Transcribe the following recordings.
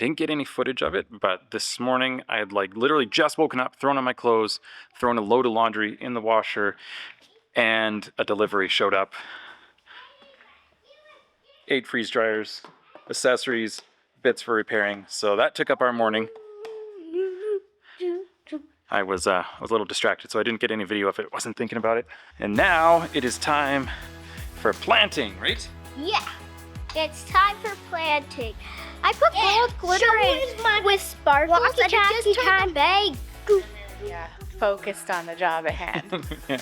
didn't get any footage of it, but this morning I had like literally just woken up, thrown on my clothes, thrown a load of laundry in the washer, and a delivery showed up. 8 freeze dryers, accessories, bits for repairing. So that took up our morning. I was a little distracted, so I didn't get any video of it. Wasn't thinking about it. And now it is time for planting, right? Yeah, it's time for planting. I put gold glitter in with sparkles and it just turned big. Yeah, focused on the job at hand. Yeah.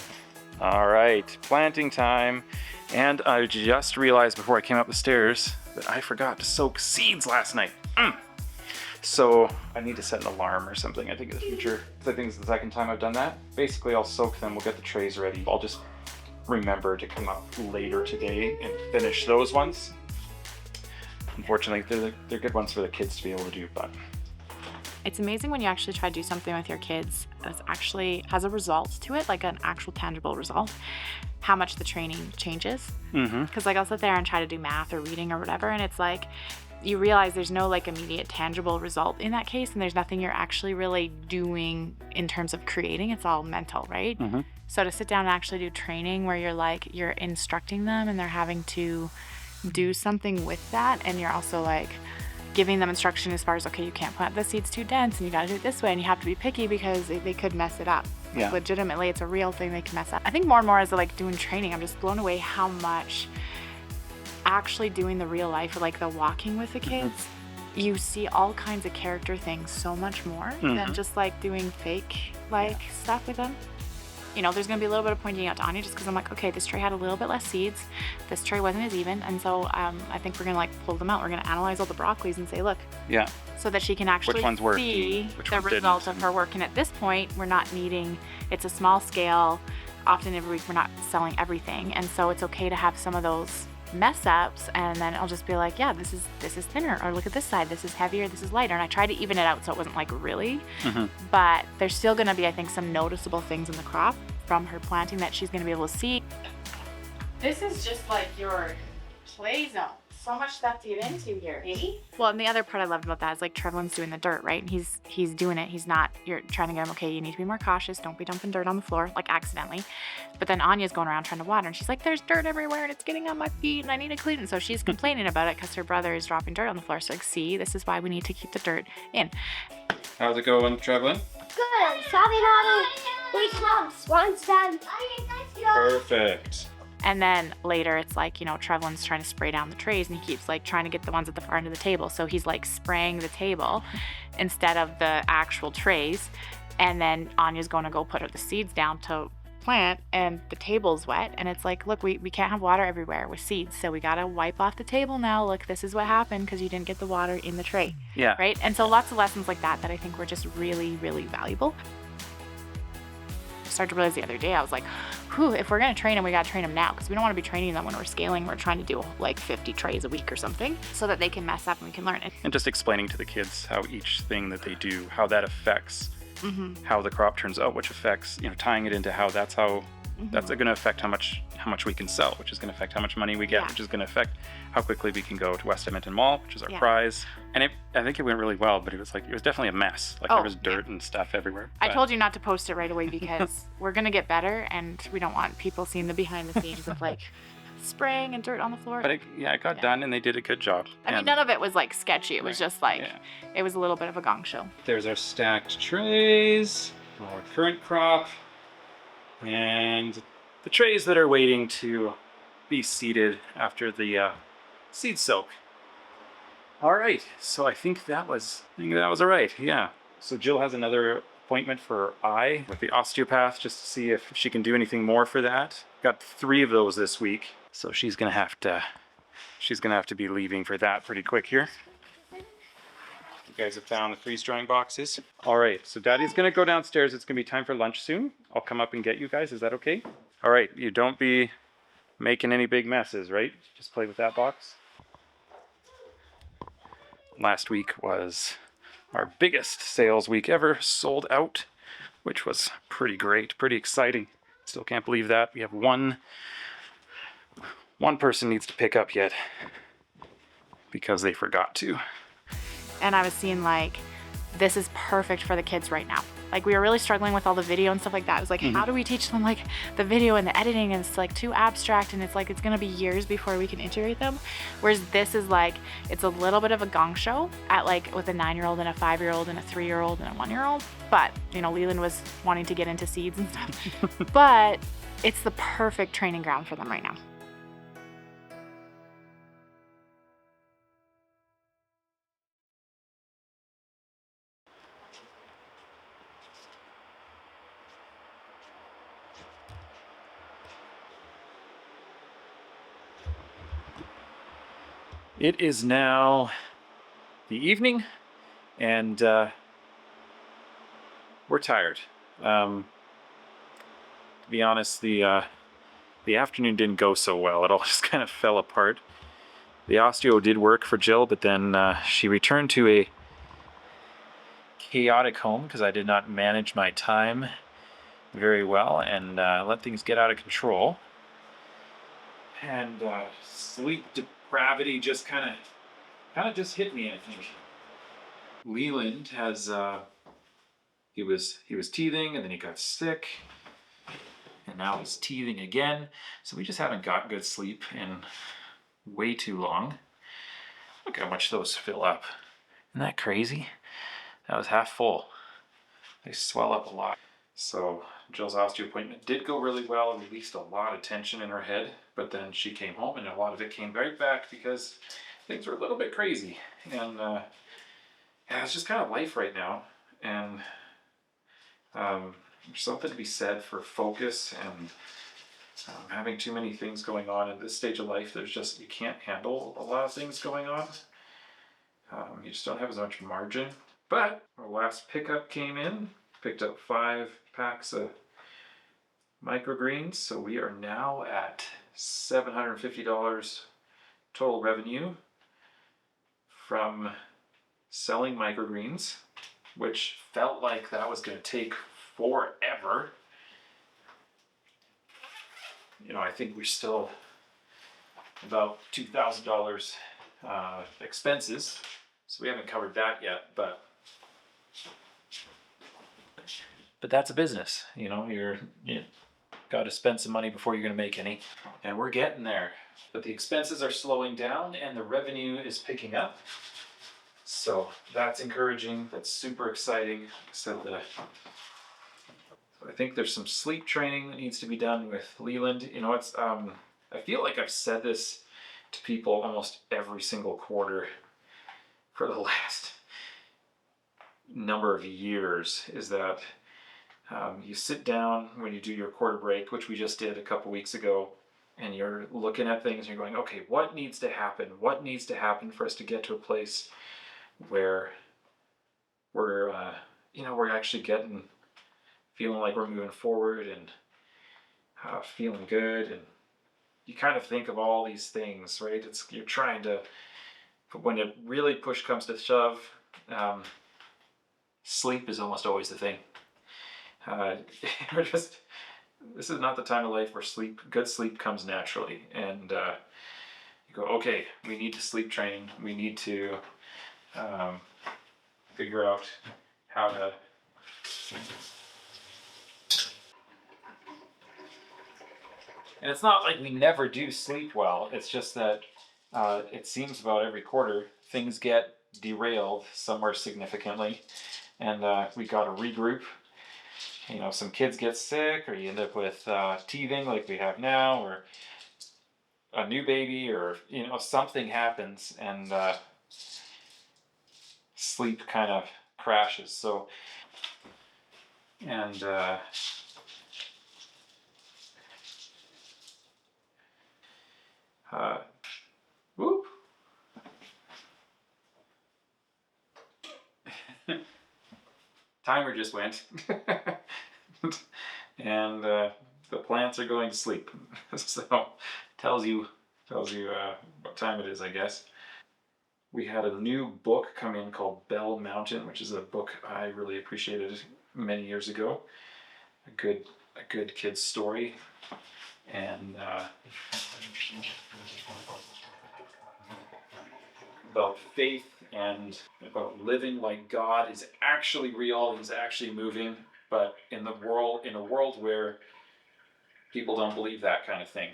All right, planting time. And I just realized before I came up the stairs that I forgot to soak seeds last night. So I need to set an alarm or something, I think, in the future. I think it's the second time I've done that. Basically, I'll soak them, we'll get the trays ready. I'll just remember to come up later today and finish those ones. Unfortunately, they're good ones for the kids to be able to do, but... It's amazing when you actually try to do something with your kids that actually has a result to it, like an actual tangible result, how much the training changes. Because like I'll sit there and try to do math or reading or whatever, and it's like, you realize there's no like immediate tangible result in that case, and there's nothing you're actually really doing in terms of creating. It's all mental, right? So to sit down and actually do training where you're instructing them and they're having to do something with that, and you're also like giving them instruction as far as, okay, you can't plant the seeds too dense and you got to do it this way, and you have to be picky because they could mess it up. Yeah. Like, legitimately, it's a real thing they can mess up. I think more and more as like doing training, I'm just blown away how much actually doing the real life, or like the walking with the kids, you see all kinds of character things so much more than just like doing fake stuff with them. You know, there's gonna be a little bit of pointing out to Anya just because I'm like, okay, this tray had a little bit less seeds, this tray wasn't as even, and so I think we're gonna like pull them out. We're gonna analyze all the broccolis and say, look, so that she can actually which ones worked, see which the ones result didn't. of her work. And at this point, we're not needing, it's a small scale. Often every week we're not selling everything, and so it's okay to have some of those mess ups, and then I'll just be like, yeah, this is thinner, or look at this side, this is heavier, this is lighter, and I try to even it out so it wasn't like really, but there's still gonna be, I think, some noticeable things in the crop from her planting that she's gonna be able to see. This is just like your play zone. So much stuff to get into here, eh? Well, and the other part I loved about that is like Trevlin's doing the dirt, right? And he's doing it. He's not, you're trying to get him, okay, you need to be more cautious. Don't be dumping dirt on the floor, like accidentally. But then Anya's going around trying to water, and she's like, there's dirt everywhere and it's getting on my feet and I need to clean it. So she's complaining about it because her brother is dropping dirt on the floor. So like, see, this is why we need to keep the dirt in. How's it going, Trevlin? Good. Solving all the big clumps. One's done. Perfect. And then later it's like, you know, Trevlin's trying to spray down the trays, and he keeps like trying to get the ones at the far end of the table. So he's like spraying the table instead of the actual trays. And then Anya's going to go put the seeds down to plant, and the table's wet. And it's like, look, we can't have water everywhere with seeds. So we got to wipe off the table now. Look, this is what happened because you didn't get the water in the tray. Yeah. Right? And so lots of lessons like that I think were just really, really valuable. I started to realize the other day, I was like, whew, if we're going to train them, we got to train them now, because we don't want to be training them when we're scaling. We're trying to do like 50 trays a week or something so that they can mess up and we can learn it. And just explaining to the kids how each thing that they do, how that affects how the crop turns out, which affects, you know, tying it into how that's going to affect how much we can sell, which is going to affect how much money we get, which is going to affect how quickly we can go to West Edmonton Mall, which is our prize. And I think it went really well, but it was definitely a mess. Like there was dirt and stuff everywhere. I told you not to post it right away because we're going to get better, and we don't want people seeing the behind the scenes of like spraying and dirt on the floor. But it got done, and they did a good job. I mean, none of it was like sketchy. It was just like, it was a little bit of a gong show. There's our stacked trays, our current crop, and the trays that are waiting to be seeded after the seed soak. All right, so I think that was all right. Yeah. So Jill has another appointment for her eye with the osteopath just to see if she can do anything more for that. Got 3 of those this week, so she's gonna have to be leaving for that pretty quick here. You guys have found the freeze drying boxes. All right, so Daddy's gonna go downstairs. It's gonna be time for lunch soon. I'll come up and get you guys. Is that okay? All right, you don't be making any big messes, right? Just play with that box. Last week was our biggest sales week ever, sold out, which was pretty great, pretty exciting. Still can't believe that. We have one person needs to pick up yet because they forgot to. and I was seeing like, this is perfect for the kids right now. Like we were really struggling with all the video and stuff like that. It was like, how do we teach them like the video and the editing, and it's like too abstract, and it's like, it's gonna be years before we can integrate them. Whereas this is like, it's a little bit of a gong show at like with a 9-year-old and a 5-year-old and a 3-year-old and a 1-year-old. But you know, Leland was wanting to get into seeds and stuff. But it's the perfect training ground for them right now. It is now the evening, and we're tired. To be honest, the afternoon didn't go so well. It all just kind of fell apart. The osteo did work for Jill, but then she returned to a chaotic home because I did not manage my time very well and let things get out of control. And sleep depravity just kind of just hit me, I think. Leland has he was teething, and then he got sick, and now he's teething again. So we just haven't got good sleep in way too long. Look how much those fill up. Isn't that crazy? That was half full. They swell up a lot. So Jill's osteo appointment did go really well. It released a lot of tension in her head, but then she came home and a lot of it came right back because things were a little bit crazy. And yeah, it's just kind of life right now. And there's something to be said for focus and having too many things going on at this stage of life. There's just, you can't handle a lot of things going on. You just don't have as much margin. But our last pickup came in, picked up 5 packs of microgreens. So we are now at $750 total revenue from selling microgreens, which felt like that was going to take forever. You know, I think we're still about $2,000 expenses, so we haven't covered that yet, but that's a business. You know, you got to spend some money before you're going to make any, and we're getting there. But the expenses are slowing down and the revenue is picking up, so that's encouraging. That's super exciting. So I think there's some sleep training that needs to be done with Leland. You know, it's I feel like I've said this to people almost every single quarter for the last number of years, is that you sit down when you do your quarter break, which we just did a couple weeks ago, and you're looking at things and you're going, okay, what needs to happen? What needs to happen for us to get to a place where we're we're actually feeling like we're moving forward and feeling good. And you kind of think of all these things, right? You're trying to, but when it really push comes to shove, sleep is almost always the thing. This is not the time of life where good sleep comes naturally. And you go, okay, we need to sleep train. We need to figure out how to. And it's not like we never do sleep well. It's just that it seems about every quarter things get derailed somewhere significantly, and we got to regroup. You know, some kids get sick, or you end up with teething like we have now, or a new baby, or you know, something happens, and sleep kind of crashes. So, and whoop. Timer just went. And the plants are going to sleep. So tells you what time it is, I guess. We had a new book come in called Bell Mountain, which is a book I really appreciated many years ago. A good kid's story. And about faith and about living like God is actually real, he's actually moving, but in a world where people don't believe that kind of thing.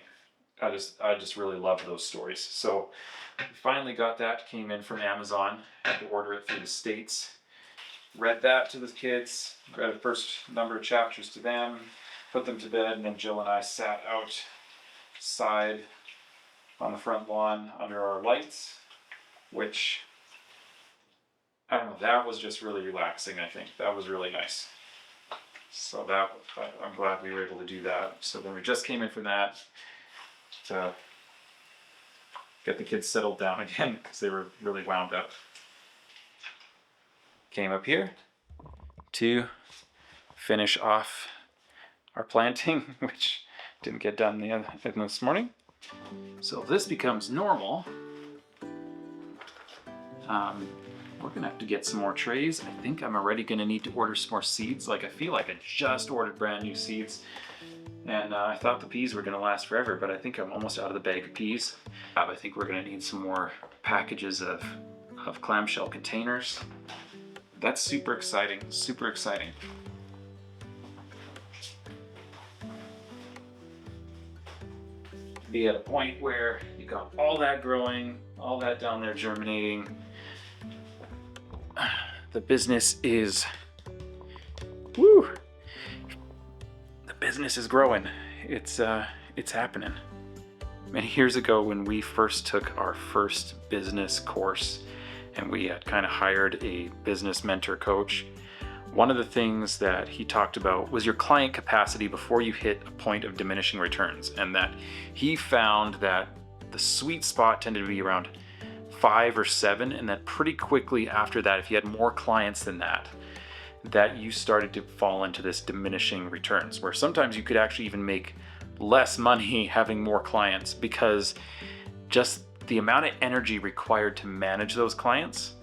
I just really love those stories. So we finally got that, came in from Amazon, had to order it through the States. Read that to the kids, read the first number of chapters to them, put them to bed, and then Jill and I sat outside on the front lawn under our lights, which, I don't know, that was just really relaxing, I think. That was really nice. So I'm glad we were able to do that. So then we just came in from that to get the kids settled down again because they were really wound up. Came up here to finish off our planting, which didn't get done this morning. So if this becomes normal, we're gonna have to get some more trays. I think I'm already gonna need to order some more seeds. Like I feel like I just ordered brand new seeds, and I thought the peas were gonna last forever, but I think I'm almost out of the bag of peas. I think we're gonna need some more packages of clamshell containers. That's super exciting, super exciting. Be at a point where you got all that growing, all that down there germinating. The business is, the business is growing. It's happening. Many years ago when we first took our first business course and we had kind of hired a business mentor coach, one of the things that he talked about was your client capacity before you hit a point of diminishing returns, and that he found that the sweet spot tended to be around 5 or 7, and that pretty quickly after that, if you had more clients than that you started to fall into this diminishing returns, where sometimes you could actually even make less money having more clients because just the amount of energy required to manage those clients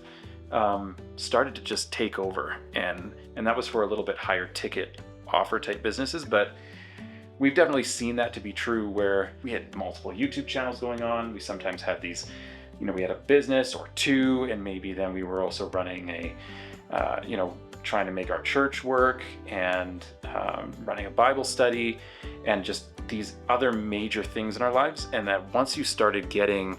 started to just take over, and that was for a little bit higher ticket offer type businesses. But we've definitely seen that to be true where we had multiple YouTube channels going on. We sometimes had these, we had a business or two, and maybe then we were also running a, trying to make our church work and running a Bible study and just these other major things in our lives. And that once you started getting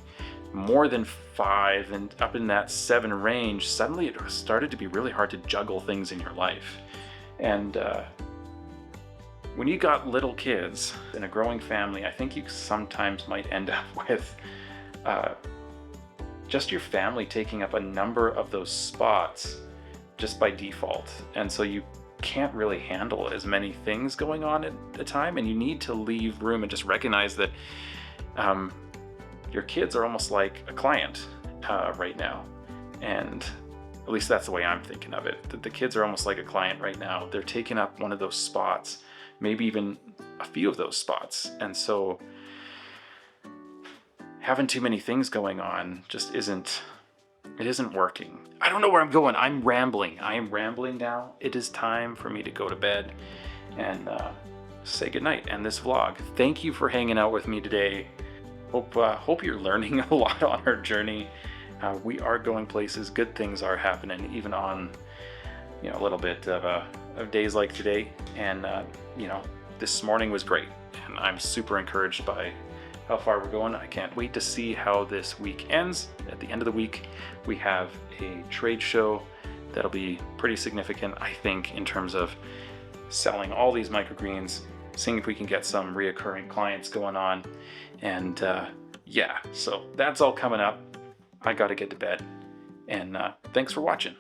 more than 5 and up in that 7 range, suddenly it started to be really hard to juggle things in your life. And when you got little kids in a growing family, I think you sometimes might end up with just your family taking up a number of those spots just by default. And so you can't really handle as many things going on at a time, and you need to leave room and just recognize that your kids are almost like a client right now. And at least that's the way I'm thinking of it, that the kids are almost like a client right now. They're taking up one of those spots, maybe even a few of those spots. And so having too many things going on just isn't working. I don't know where I'm going. I'm rambling. I am rambling now. It is time for me to go to bed and say goodnight, end this vlog. Thank you for hanging out with me today. Hope you're learning a lot on our journey. We are going places. Good things are happening, even on a little bit of days like today. And this morning was great, and I'm super encouraged by how far we're going. I can't wait to see how this week ends. At the end of the week, we have a trade show that'll be pretty significant, I think, in terms of selling all these microgreens, seeing if we can get some reoccurring clients going on. And so that's all coming up. I gotta get to bed. And thanks for watching.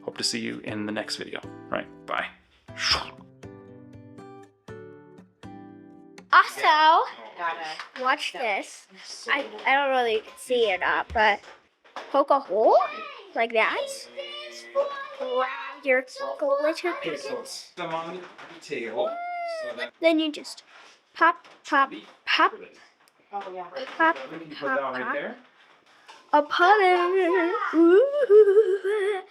Hope to see you in the next video. Right, bye. Also, watch this. I don't really see it up, but poke a hole like that around your glitter pins. Then you just pop, pop, pop, pop, pop, pop. A puddle. Ooh,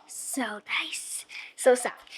so nice, so soft.